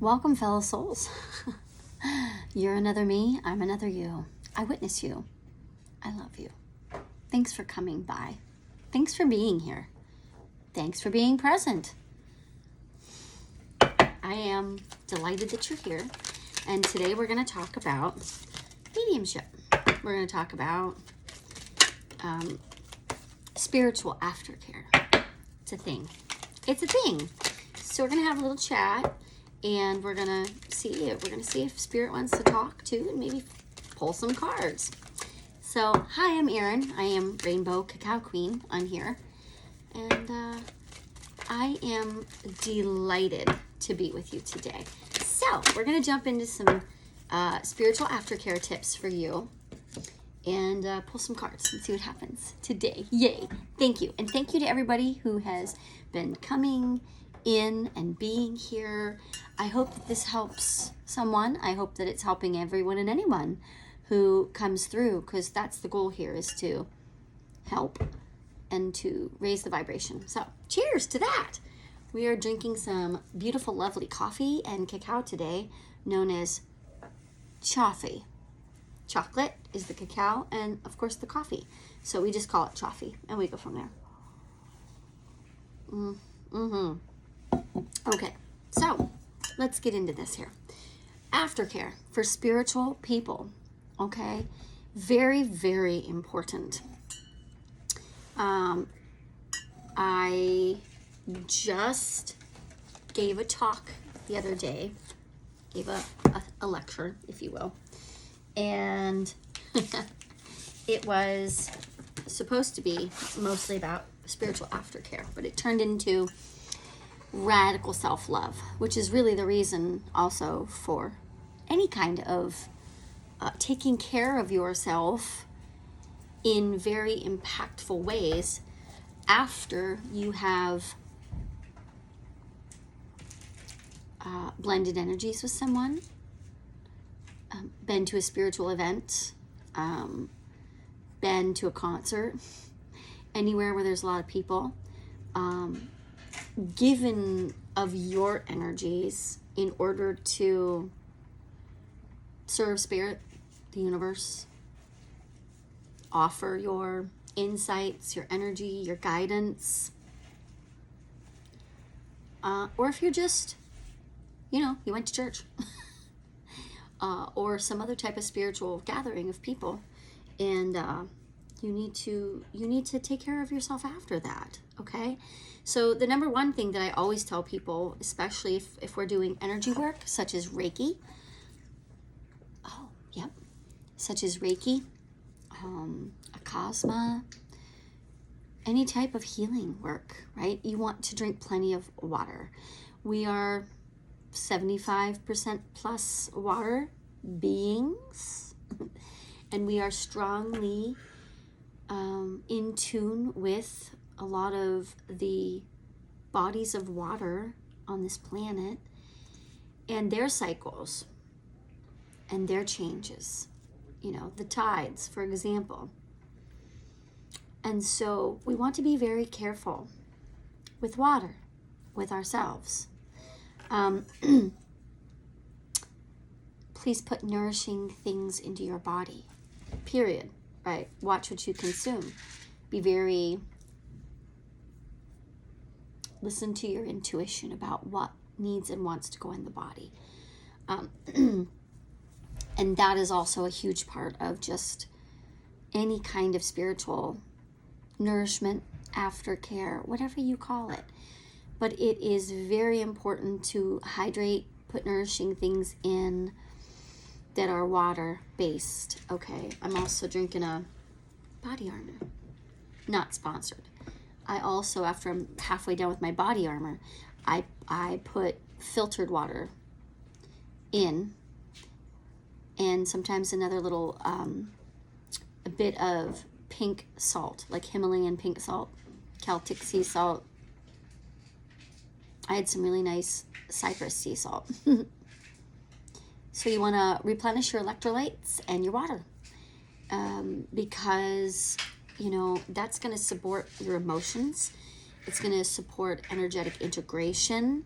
Welcome, fellow souls. You're another me, I'm another you. I witness you. I love you. Thanks for coming by. Thanks for being here. Thanks for being present. I am delighted that you're here. And today we're going to talk about mediumship. We're going to talk about spiritual aftercare. It's a thing. It's a thing. So we're going to have a little chat. And we're gonna see if Spirit wants to talk too, and maybe pull some cards. So, hi, I'm Erin. I am Rainbow Cacao Queen on here, and I am delighted to be with you today. So, we're gonna jump into some spiritual aftercare tips for you, and pull some cards and see what happens today. Yay! Thank you, and thank you to everybody who has been coming in and being here. I hope that this helps someone. I hope that it's helping everyone and anyone who comes through, because that's the goal here, is to help and to raise the vibration. So cheers to that. We are drinking some beautiful, lovely coffee and cacao today, known as choffee. Chocolate is the cacao, and of course the coffee. So we just call it choffee, and we go from there. Okay, so let's get into this here. Aftercare for spiritual people, okay? Very, very important. I just gave a talk the other day, gave a lecture, if you will, and it was supposed to be mostly about spiritual aftercare, but it turned into radical self-love, which is really the reason also for any kind of taking care of yourself in very impactful ways after you have blended energies with someone, been to a spiritual event, been to a concert, anywhere where there's a lot of people, given of your energies in order to serve Spirit, the universe, offer your insights, your energy, your guidance, or if you're just, you went to church, or some other type of spiritual gathering of people, and you need to take care of yourself after that, okay? So the number one thing that I always tell people, especially if we're doing energy work, such as Reiki, such as Reiki, Akasma, any type of healing work, right? You want to drink plenty of water. We are 75% plus water beings, and we are strongly in tune with a lot of the bodies of water on this planet and their cycles and their changes, the tides, for example. And so we want to be very careful with water, with ourselves. Please put nourishing things into your body, period, right? Watch what you consume. Listen to your intuition about what needs and wants to go in the body. And that is also a huge part of just any kind of spiritual nourishment, aftercare, whatever you call it. But it is very important to hydrate, put nourishing things in that are water-based. Okay, I'm also drinking a body armor. Not sponsored. I also, after I'm halfway done with my body armor, I put filtered water in, and sometimes another little, a bit of pink salt, like Himalayan pink salt, Celtic sea salt. I had some really nice cypress sea salt. So you want to replenish your electrolytes and your water, because, that's going to support your emotions. It's going to support energetic integration.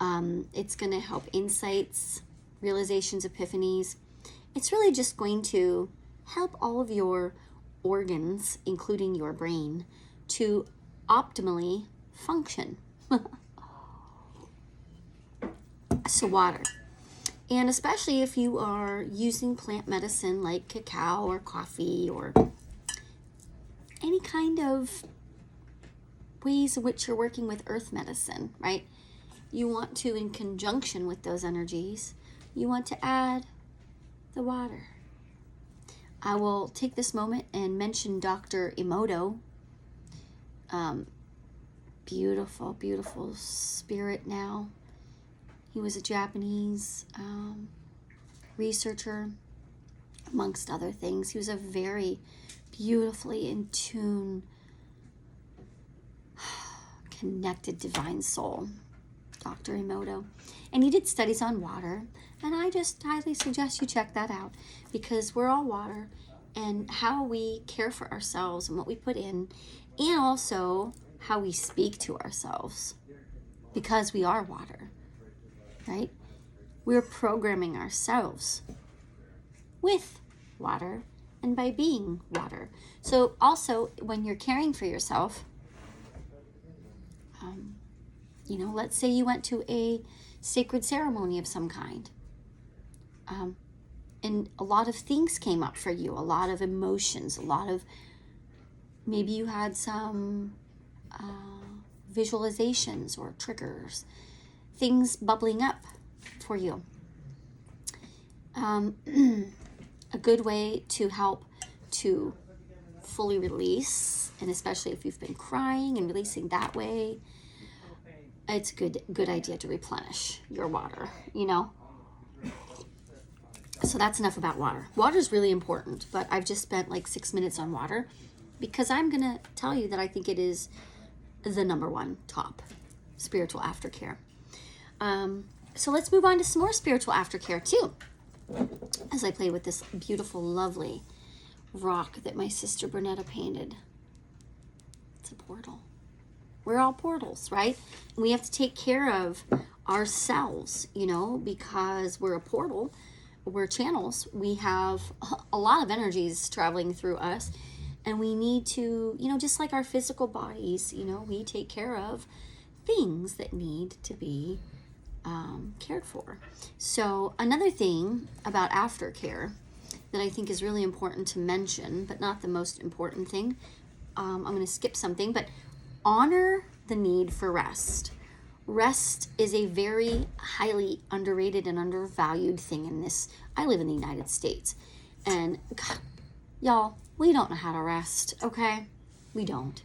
It's going to help insights, realizations, epiphanies. It's really just going to help all of your organs, including your brain, to optimally function. So water. And especially if you are using plant medicine like cacao or coffee or any kind of ways in which you're working with earth medicine, right? You want to, in conjunction with those energies, you want to add the water. I will take this moment and mention Dr. Emoto. Beautiful, beautiful spirit now. He was a Japanese researcher, amongst other things. He was a very beautifully in tune, connected divine soul, Dr. Emoto. And he did studies on water, and I just highly suggest you check that out, because we're all water, and how we care for ourselves and what we put in, and also how we speak to ourselves, because we are water, right? We're programming ourselves with water and by being water. So also, when you're caring for yourself, let's say you went to a sacred ceremony of some kind, and a lot of things came up for you, a lot of emotions, maybe you had some visualizations or triggers, things bubbling up for you. A good way to help to fully release, and especially if you've been crying and releasing that way, it's a good idea to replenish your water, So that's enough about water. Water is really important, but I've just spent like 6 minutes on water because I'm going to tell you that I think it is the number one top spiritual aftercare. So let's move on to some more spiritual aftercare too, as I play with this beautiful, lovely rock that my sister Bernetta painted. It's a portal. We're all portals, right? And we have to take care of ourselves, because we're a portal. We're channels. We have a lot of energies traveling through us, and we need to, just like our physical bodies, we take care of things that need to be cared for. So another thing about aftercare that I think is really important to mention, but not the most important thing, I'm going to skip something, but honor the need for rest. Rest is a very highly underrated and undervalued thing in this. I live in the United States, and God, y'all, we don't know how to rest, okay? We don't.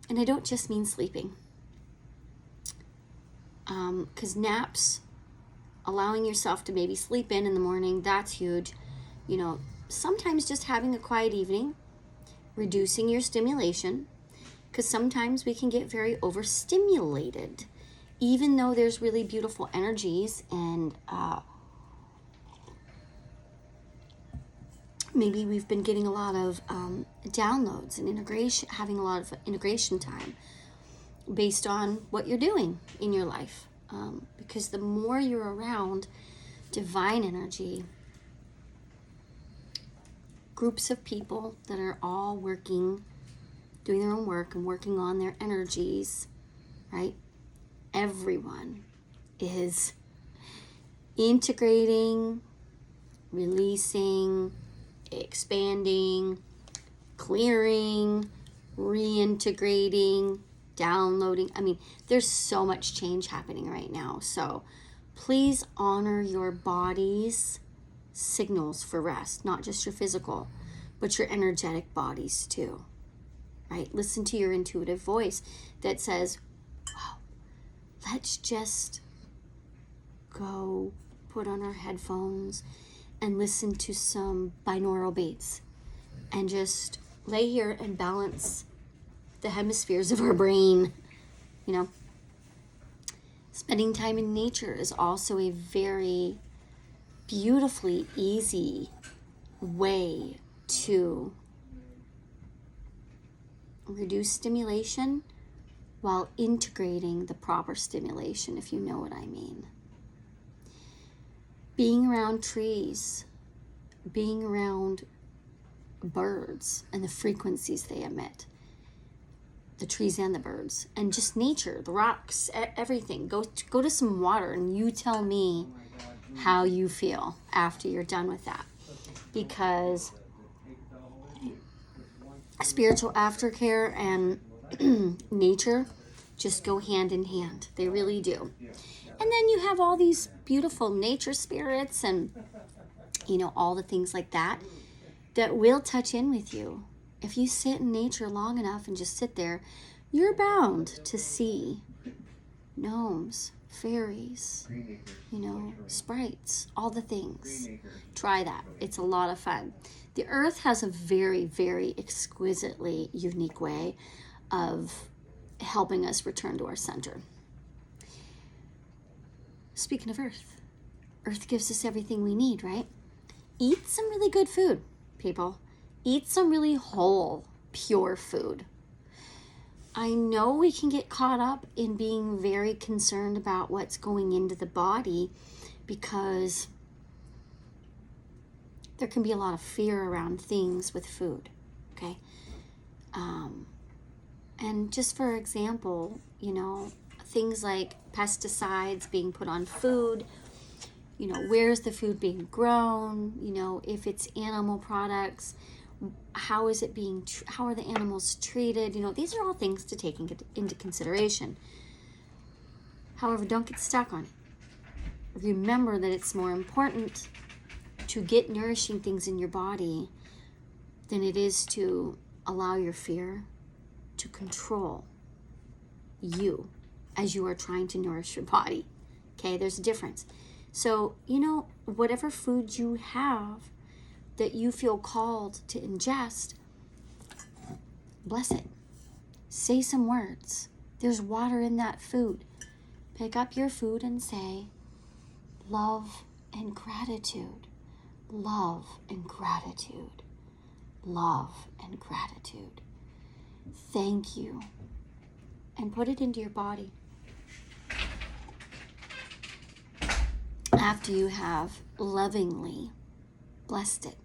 And I don't just mean sleeping. Because naps, allowing yourself to maybe sleep in the morning, that's huge. Sometimes just having a quiet evening, reducing your stimulation, because sometimes we can get very overstimulated, even though there's really beautiful energies and maybe we've been getting a lot of downloads and integration, having a lot of integration time based on what you're doing in your life. Because the more you're around divine energy, groups of people that are all working, doing their own work and working on their energies, right? Everyone is integrating, releasing, expanding, clearing, reintegrating, downloading. There's so much change happening right now. So please honor your body's signals for rest, not just your physical, but your energetic bodies too, right? Listen to your intuitive voice that says, wow, let's just go put on our headphones and listen to some binaural beats and just lay here and balance the hemispheres of our brain. Spending time in nature is also a very beautifully easy way to reduce stimulation while integrating the proper stimulation, if you know what I mean. Being around trees, being around birds and the frequencies they emit, the trees and the birds, and just nature, the rocks, everything. Go to some water and you tell me how you feel after you're done with that. Because spiritual aftercare and nature just go hand in hand. They really do. And then you have all these beautiful nature spirits and, you know, all the things like that that will touch in with you. If you sit in nature long enough and just sit there, you're bound to see gnomes, fairies, you know, sprites, all the things. Try that. It's a lot of fun. The earth has a very, very exquisitely unique way of helping us return to our center. Speaking of earth, earth gives us everything we need, right? Eat some really good food, people. Eat some really whole, pure food. I know we can get caught up in being very concerned about what's going into the body because there can be a lot of fear around things with food, okay? And just for example, you know, things like pesticides being put on food, you know, where's the food being grown, you know, if it's animal products, how is it being, how are the animals treated, you know, these are all things to take into consideration. However, don't get stuck on it. Remember that it's more important to get nourishing things in your body than it is to allow your fear to control you as you are trying to nourish your body. Okay, there's a difference. So, you know, whatever food you have that you feel called to ingest, bless it. Say some words. There's water in that food. Pick up your food and say, love and gratitude. Love and gratitude. Love and gratitude. Thank you. And put it into your body. After you have lovingly blessed it.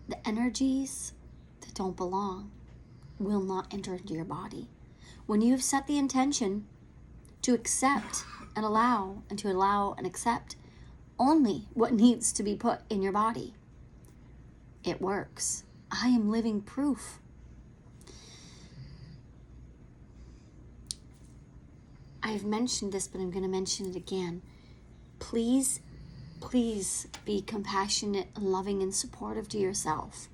The energies that don't belong will not enter into your body. When you have set the intention to accept and allow, and to allow and accept only what needs to be put in your body, it works. I am living proof. I've mentioned this, but I'm going to mention it again. Please, please be compassionate, loving, and supportive to yourself.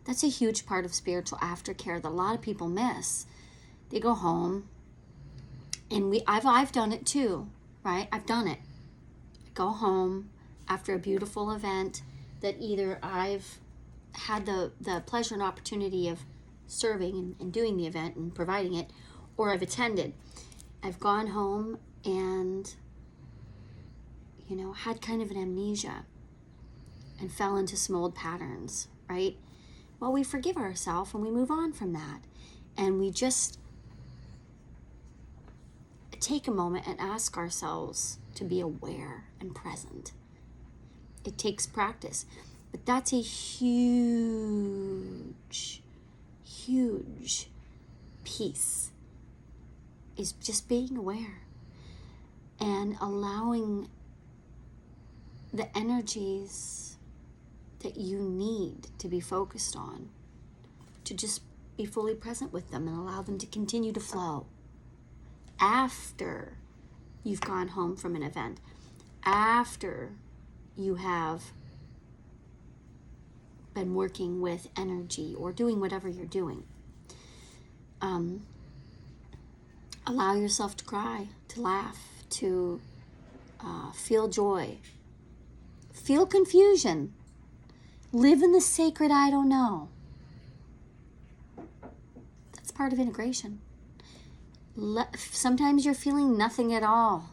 That's a huge part of spiritual aftercare that a lot of people miss. They go home, and I've done it too, right? I've done it. I go home after a beautiful event that either I've had the pleasure and opportunity of serving and doing the event and providing it, or I've attended. I've gone home and, you know, had kind of an amnesia and fell into some old patterns, right? Well, we forgive ourselves and we move on from that. And we just take a moment and ask ourselves to be aware and present. It takes practice, but that's a huge, huge piece, is just being aware and allowing the energies that you need to be focused on to just be fully present with them and allow them to continue to flow after you've gone home from an event, after you have been working with energy or doing whatever you're doing. Allow yourself to cry, to laugh, to feel joy, feel confusion, live in the sacred I don't know. That's part of integration. Sometimes you're feeling nothing at all.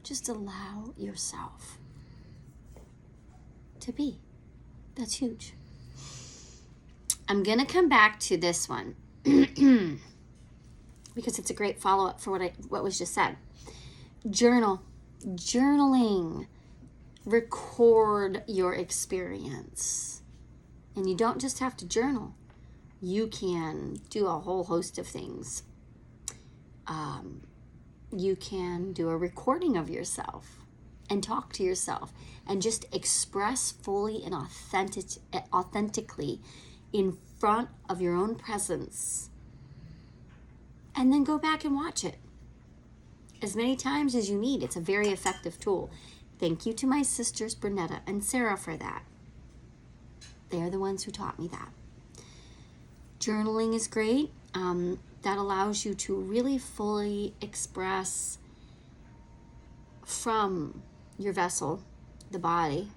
Just allow yourself to be. That's huge. I'm going to come back to this one because it's a great follow-up for what was just said. Journaling. Record your experience. And you don't just have to journal. You can do a whole host of things. You can do a recording of yourself and talk to yourself and just express fully and authentically in front of your own presence. And then go back and watch it as many times as you need. It's a very effective tool. Thank you to my sisters, Bernetta and Sarah, for that. They're the ones who taught me that. Journaling is great. That allows you to really fully express from your vessel, the body,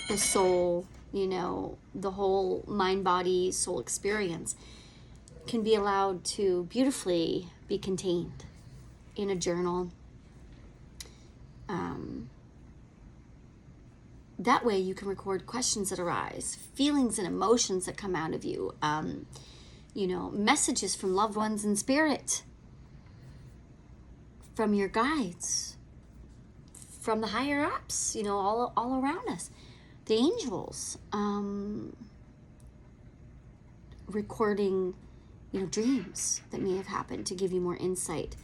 the soul, the whole mind, body, soul experience can be allowed to beautifully be contained in a journal. That way you can record questions that arise, feelings and emotions that come out of you, messages from loved ones in spirit, from your guides, from the higher ups, all around us, the angels, recording, dreams that may have happened to give you more insight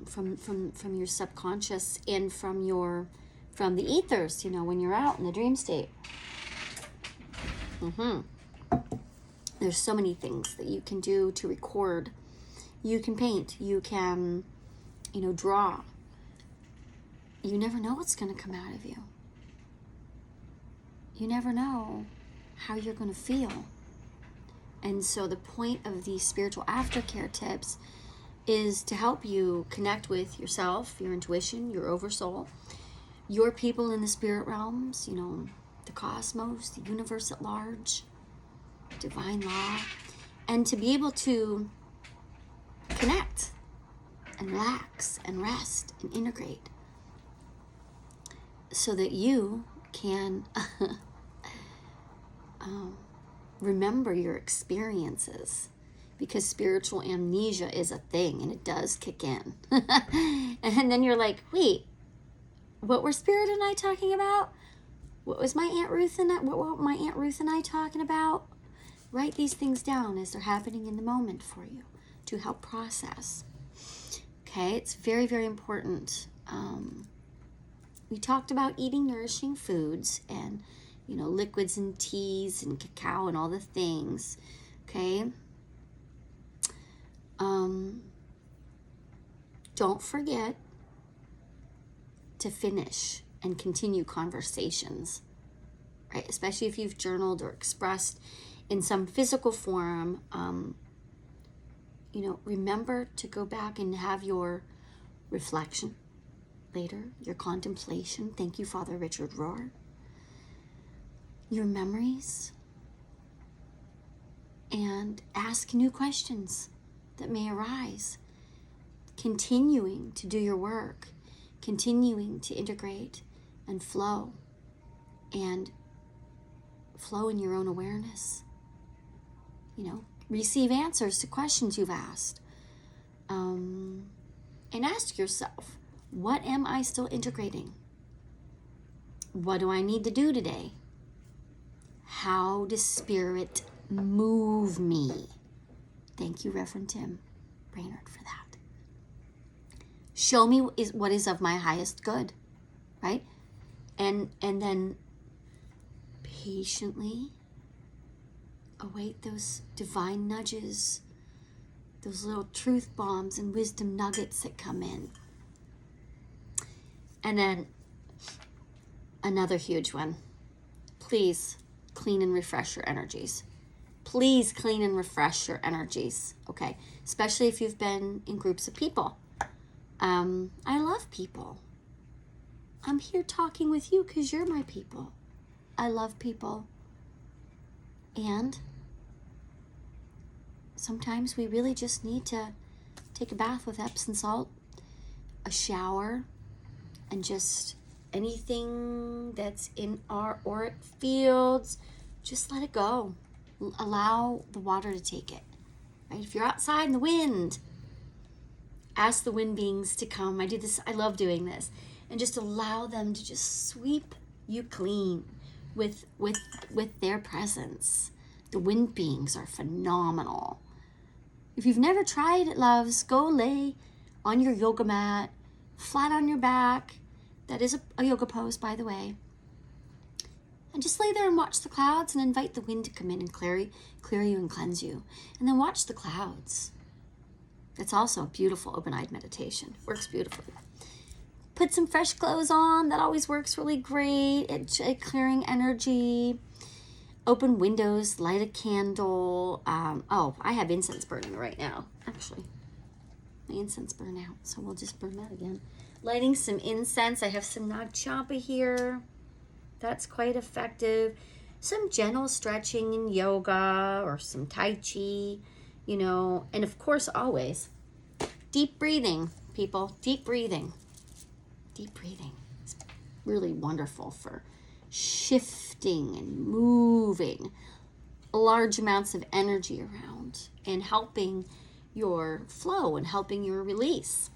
from your subconscious and from the ethers, when you're out in the dream state. There's so many things that you can do to record. You can paint. You can, draw. You never know what's going to come out of you. You never know how you're going to feel. And so the point of these spiritual aftercare tips is to help you connect with yourself, your intuition, your oversoul, your people in the spirit realms, the cosmos, the universe at large, divine law, and to be able to connect and relax and rest and integrate so that you can remember your experiences, because spiritual amnesia is a thing and it does kick in. And then you're like, wait, what were Spirit and I talking about? What was my Aunt Ruth and what were my Aunt Ruth and I talking about? Write these things down as they're happening in the moment for you to help process. Okay, it's very, very important. We talked about eating nourishing foods and, liquids and teas and cacao and all the things. Okay. Don't forget to finish and continue conversations, right? Especially if you've journaled or expressed in some physical form. Remember to go back and have your reflection later, your contemplation. Thank you, Father Richard Rohr. Your memories, and ask new questions that may arise. Continuing to do your work, continuing to integrate and flow in your own awareness. Receive answers to questions you've asked. And ask yourself, what am I still integrating? What do I need to do today? How does Spirit move me? Thank you, Reverend Tim Brainerd, for that. Show me what is of my highest good, right? And then patiently await those divine nudges, those little truth bombs and wisdom nuggets that come in. And then another huge one. Please clean and refresh your energies. Please clean and refresh your energies, okay? Especially if you've been in groups of people. I love people. I'm here talking with you because you're my people. I love people. And sometimes we really just need to take a bath with Epsom salt, a shower, and just anything that's in our auric fields, just let it go. Allow the water to take it. Right? If you're outside in the wind, ask the wind beings to come. I do this, I love doing this. And just allow them to just sweep you clean with their presence. The wind beings are phenomenal. If you've never tried it, loves, go lay on your yoga mat, flat on your back. That is a yoga pose, by the way. And just lay there and watch the clouds and invite the wind to come in and clear you and cleanse you. And then watch the clouds. It's also a beautiful open-eyed meditation. Works beautifully. Put some fresh clothes on. That always works really great at clearing energy. Open windows, light a candle. I have incense burning right now, actually. My incense burned out, so we'll just burn that again. Lighting some incense. I have some Nag Champa here. That's quite effective. Some gentle stretching in yoga or some Tai Chi, you know. And of course, always, deep breathing, people. Deep breathing. Deep breathing. It's really wonderful for shifting and moving large amounts of energy around and helping your flow and helping your release.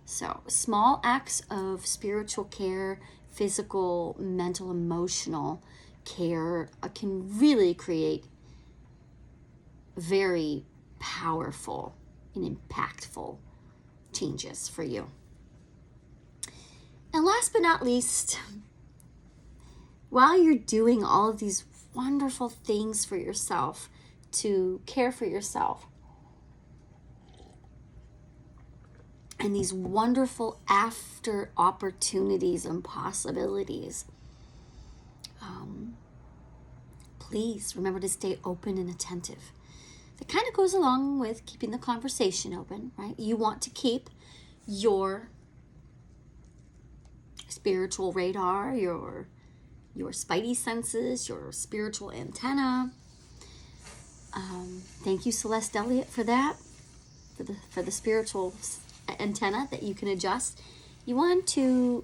So small acts of spiritual care, physical, mental, emotional care can really create very powerful and impactful changes for you. And last but not least, while you're doing all of these wonderful things for yourself, to care for yourself, and these wonderful after opportunities and possibilities, please remember to stay open and attentive. That kind of goes along with keeping the conversation open, right? You want to keep your spiritual radar, your spidey senses, your spiritual antenna. Thank you, Celeste Elliott, for that, for the spiritual antenna that you can adjust. You want to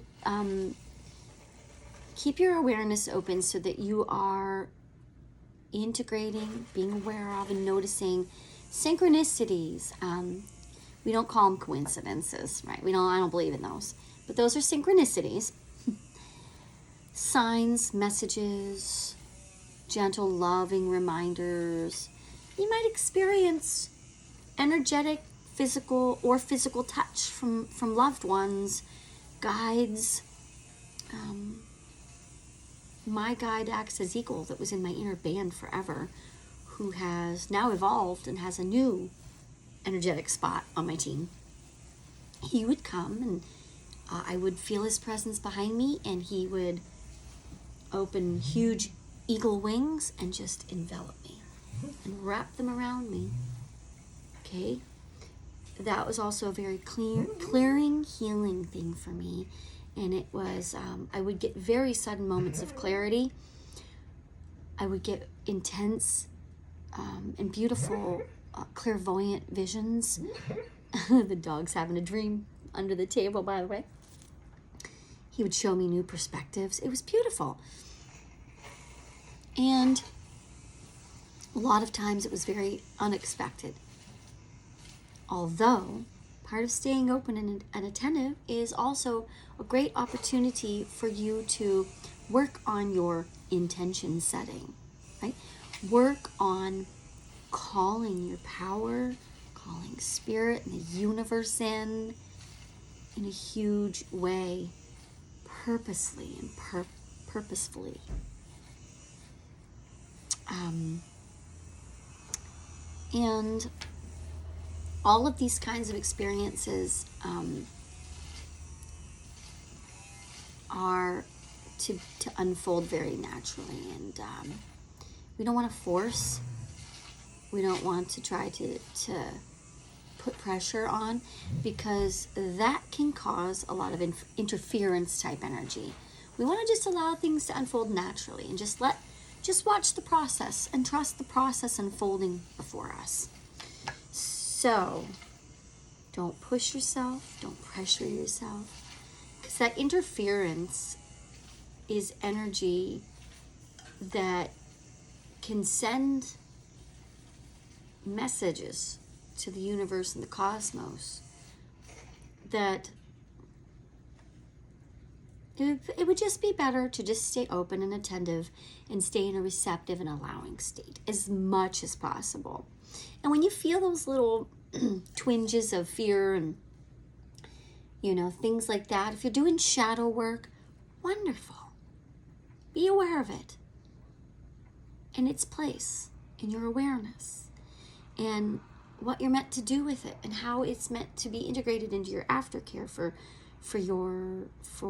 keep your awareness open so that you are integrating, being aware of, and noticing synchronicities. We don't call them coincidences, right? I don't believe in those, but those are synchronicities. Signs, messages, gentle, loving reminders. You might experience energetic, physical touch from loved ones, guides. My guide acts as Eagle, that was in my inner band forever, who has now evolved and has a new energetic spot on my team. He would come and I would feel his presence behind me, and he would open huge eagle wings and just envelop me and wrap them around me. Okay? That was also a very clearing, healing thing for me. And it was, I would get very sudden moments of clarity. I would get intense and beautiful clairvoyant visions. The dog's having a dream under the table, by the way. He would show me new perspectives. It was beautiful. And a lot of times it was very unexpected. Although part of staying open and attentive is also a great opportunity for you to work on your intention setting, right? Work on calling your power, calling spirit and the universe in a huge way, purposely and purposefully. And all of these kinds of experiences are to unfold very naturally, and we don't want to force. We don't want to try to put pressure on, because that can cause a lot of interference type energy. We want to just allow things to unfold naturally and just watch the process and trust the process unfolding before us. So don't push yourself, don't pressure yourself, because that interference is energy that can send messages to the universe and the cosmos that it would just be better to just stay open and attentive and stay in a receptive and allowing state as much as possible. And when you feel those little twinges of fear and, you know, things like that, if you're doing shadow work, wonderful. Be aware of it in its place, in your awareness, and what you're meant to do with it, and how it's meant to be integrated into your aftercare for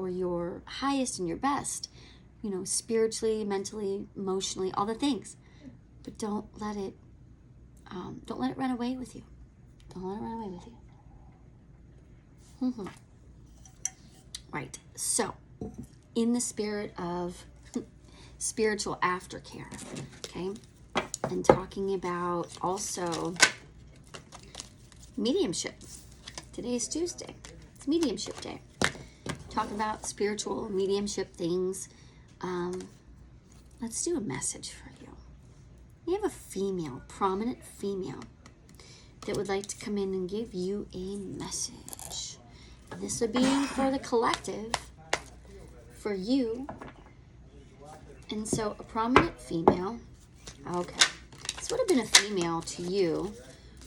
your highest and your best, you know, spiritually, mentally, emotionally, all the things. But don't let it run away with you. Don't let it run away with you. Right. So, in the spirit of spiritual aftercare, okay, and talking about also mediumship. Today's Tuesday. It's Mediumship Day. Talking about spiritual mediumship things. Let's do a message for you. We have a female, prominent female, that would like to come in and give you a message. This would be for the collective, for you. And so a prominent female, okay, this would have been a female to you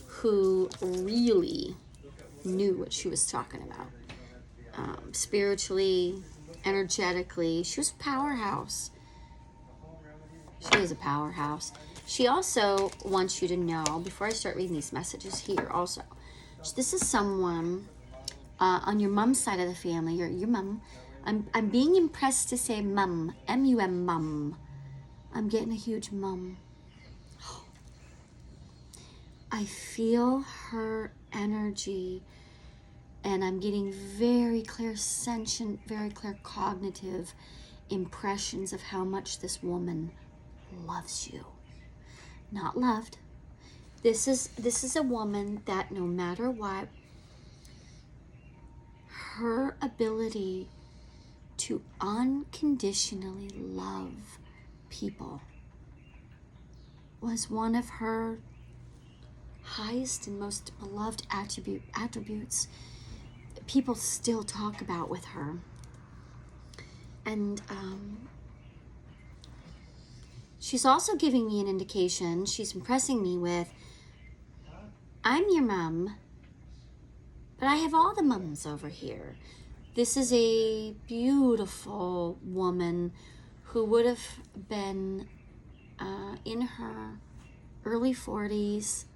who really knew what she was talking about. Spiritually, energetically, she was a powerhouse. She is a powerhouse. She also wants you to know, before I start reading these messages here also, this is someone on your mom's side of the family, your mom. I'm being impressed to say mum, M-U-M, mum. I'm getting a huge mum. I feel her energy, and I'm getting very clear sentient, very clear cognitive impressions of how much this woman loves you. Not loved. This is a woman that no matter what, her ability to unconditionally love people was one of her highest and most beloved attributes people still talk about with her. And she's also giving me an indication, she's impressing me with, I'm your mom, but I have all the mums over here. This is a beautiful woman who would have been in her early 40s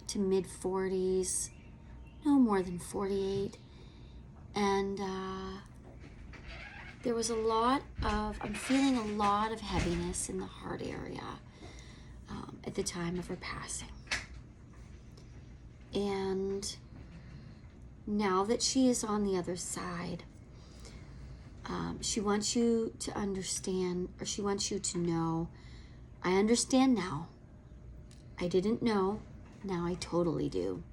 to mid 40s, no more than 48. And there was I'm feeling a lot of heaviness in the heart area at the time of her passing. And now that she is on the other side, she wants you to understand, or she wants you to know, I understand now. I didn't know, now I totally do.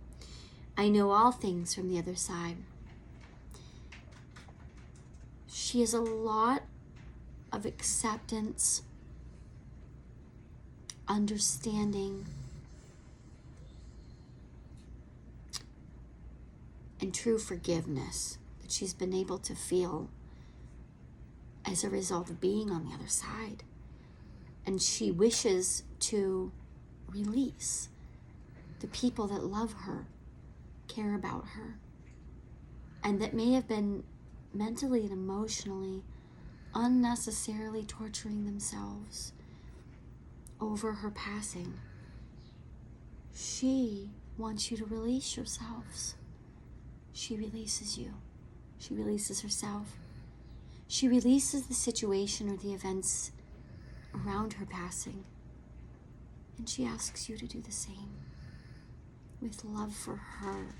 I know all things from the other side. She has a lot of acceptance, understanding, and true forgiveness that she's been able to feel as a result of being on the other side. And she wishes to release the people that love her, care about her, and that may have been mentally and emotionally unnecessarily torturing themselves over her passing. She wants you to release yourselves. She releases you. She releases herself. She releases the situation or the events around her passing. And she asks you to do the same, with love for her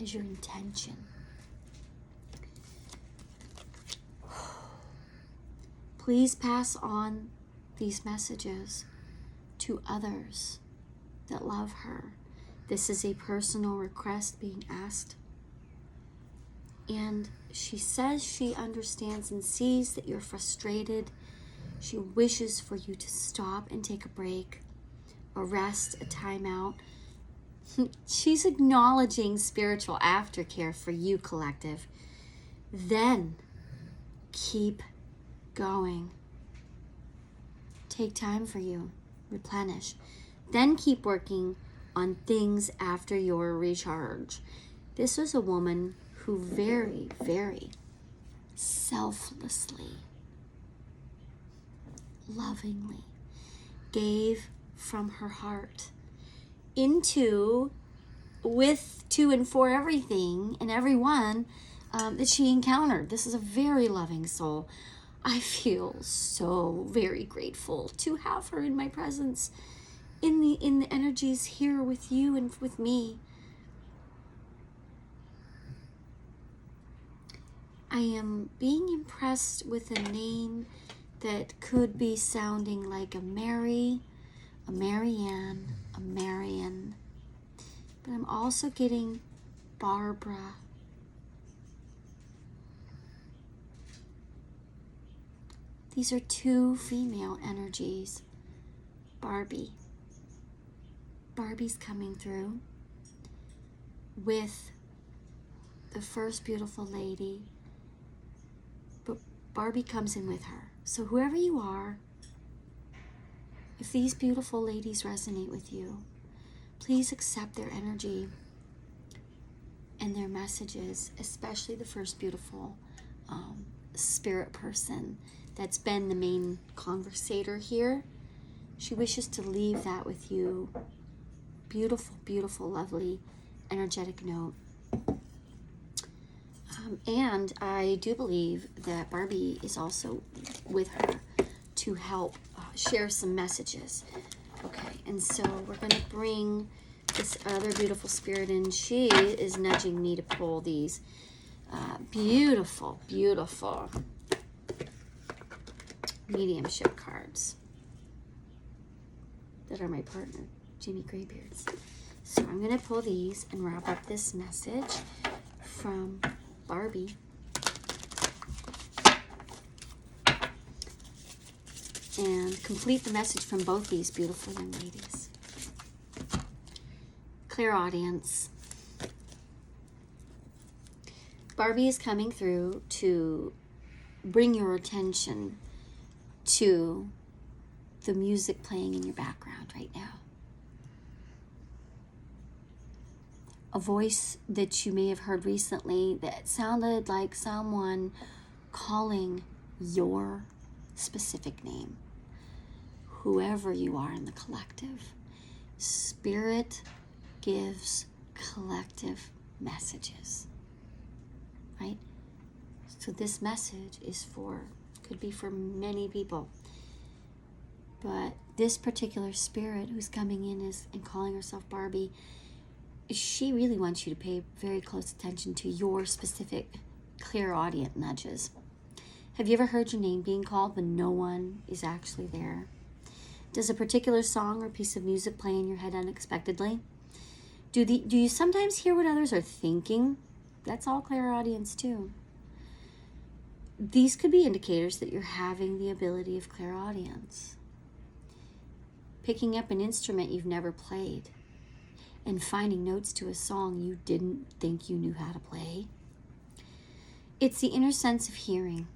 as your intention. Please pass on these messages to others that love her. This is a personal request being asked. And she says she understands and sees that you're frustrated. She wishes for you to stop and take a break, a rest, a time out, She's acknowledging spiritual aftercare for you, collective. Then keep going. Take time for you. Replenish. Then keep working on things after your recharge. This was a woman who very, very selflessly, lovingly gave from her heart into, with, to, and for everything and everyone that she encountered. This is a very loving soul. I feel so very grateful to have her in my presence, in the energies here with you and with me. I am being impressed with a name that could be sounding like a Mary, a Marianne, a Marion. But I'm also getting Barbara. These are two female energies. Barbie. Barbie's coming through with the first beautiful lady, but Barbie comes in with her. So whoever you are, if these beautiful ladies resonate with you, please accept their energy and their messages, especially the first beautiful spirit person that's been the main conversator here. She wishes to leave that with you. Beautiful, beautiful, lovely, energetic note. And I do believe that Barbie is also with her to help share some messages. Okay, and so we're going to bring this other beautiful spirit in. She is nudging me to pull these beautiful, beautiful mediumship cards that are my partner, Jimmy Graybeards. So I'm going to pull these and wrap up this message from Barbie. And complete the message from both these beautiful young ladies. Clairaudience. Barbie is coming through to bring your attention to the music playing in your background right now. A voice that you may have heard recently that sounded like someone calling your specific name. Whoever you are in the collective, Spirit gives collective messages, right? So this message is could be for many people. But this particular spirit who's coming in and calling herself Barbie, she really wants you to pay very close attention to your specific clairaudient nudges. Have you ever heard your name being called when no one is actually there? Does a particular song or piece of music play in your head unexpectedly? Do you sometimes hear what others are thinking? That's all clairaudience too. These could be indicators that you're having the ability of clairaudience. Picking up an instrument you've never played and finding notes to a song you didn't think you knew how to play. It's the inner sense of hearing.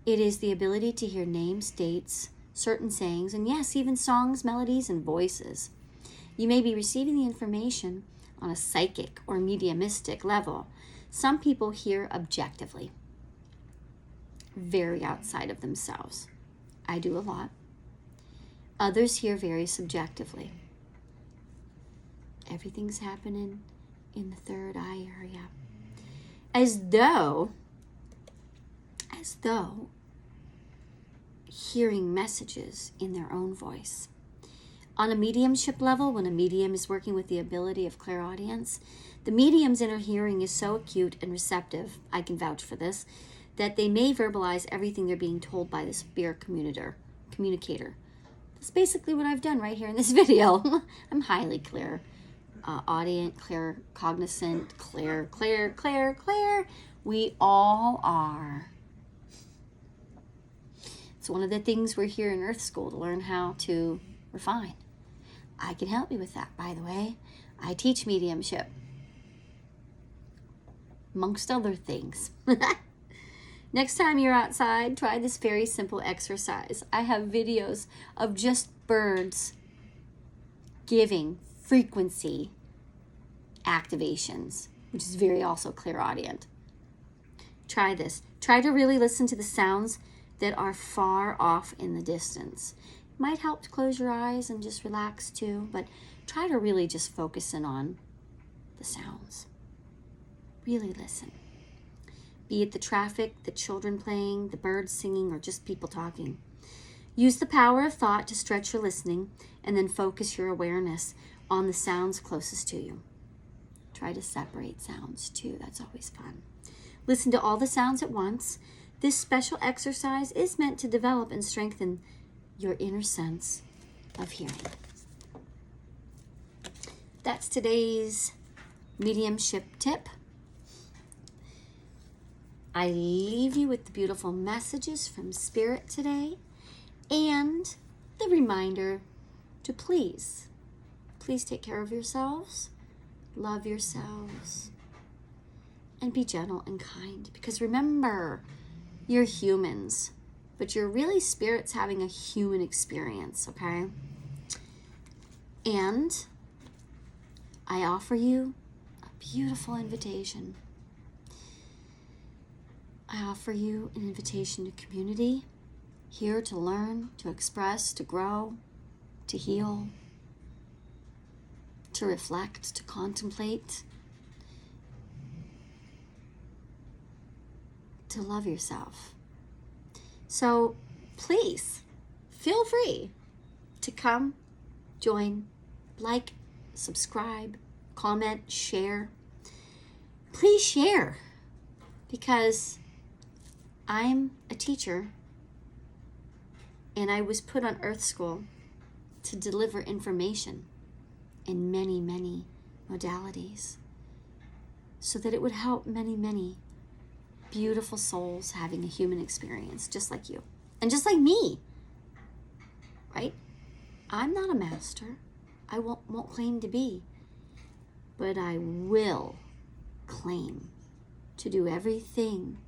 It is the ability to hear names, dates, certain sayings, and yes, even songs, melodies, and voices. You may be receiving the information on a psychic or mediumistic level. Some people hear objectively, very outside of themselves. I do a lot. Others hear very subjectively. Everything's happening in the third eye area. As though hearing messages in their own voice. On a mediumship level, when a medium is working with the ability of clairaudience, the medium's inner hearing is so acute and receptive, I can vouch for this, that they may verbalize everything they're being told by the spirit communicator. That's basically what I've done right here in this video. I'm highly clear. Audient, clear, cognizant, clear. We all are. It's one of the things we're here in Earth School to learn how to refine. I can help you with that, by the way. I teach mediumship, amongst other things. Next time you're outside, try this very simple exercise. I have videos of just birds giving frequency activations, which is very also clairaudient. Try this. Try to really listen to the sounds that are far off in the distance. It might help to close your eyes and just relax too, but try to really just focus in on the sounds. Really listen. Be it the traffic, the children playing, the birds singing, or just people talking. Use the power of thought to stretch your listening and then focus your awareness on the sounds closest to you. Try to separate sounds too. That's always fun. Listen to all the sounds at once. This special exercise is meant to develop and strengthen your inner sense of hearing. That's today's mediumship tip. I leave you with the beautiful messages from Spirit today and the reminder to please take care of yourselves, love yourselves, and be gentle and kind. Because remember, you're humans, but you're really spirits having a human experience, okay? And I offer you a beautiful invitation. I offer you an invitation to community, here to learn, to express, to grow, to heal, to reflect, to contemplate, to love yourself. So please feel free to come, join, like, subscribe, comment, share. Please share, because I'm a teacher and I was put on Earth School to deliver information in many, many modalities so that it would help many, many beautiful souls having a human experience just like you and just like me, right? I'm not a master. I won't claim to be, but I will claim to do everything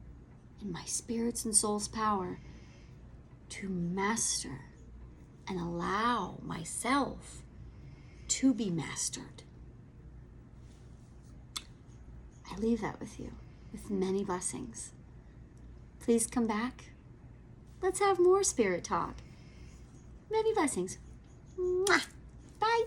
in my spirit's and soul's power to master and allow myself to be mastered. I leave that with you with many blessings. Please come back. Let's have more spirit talk. Many blessings. Mwah. Bye.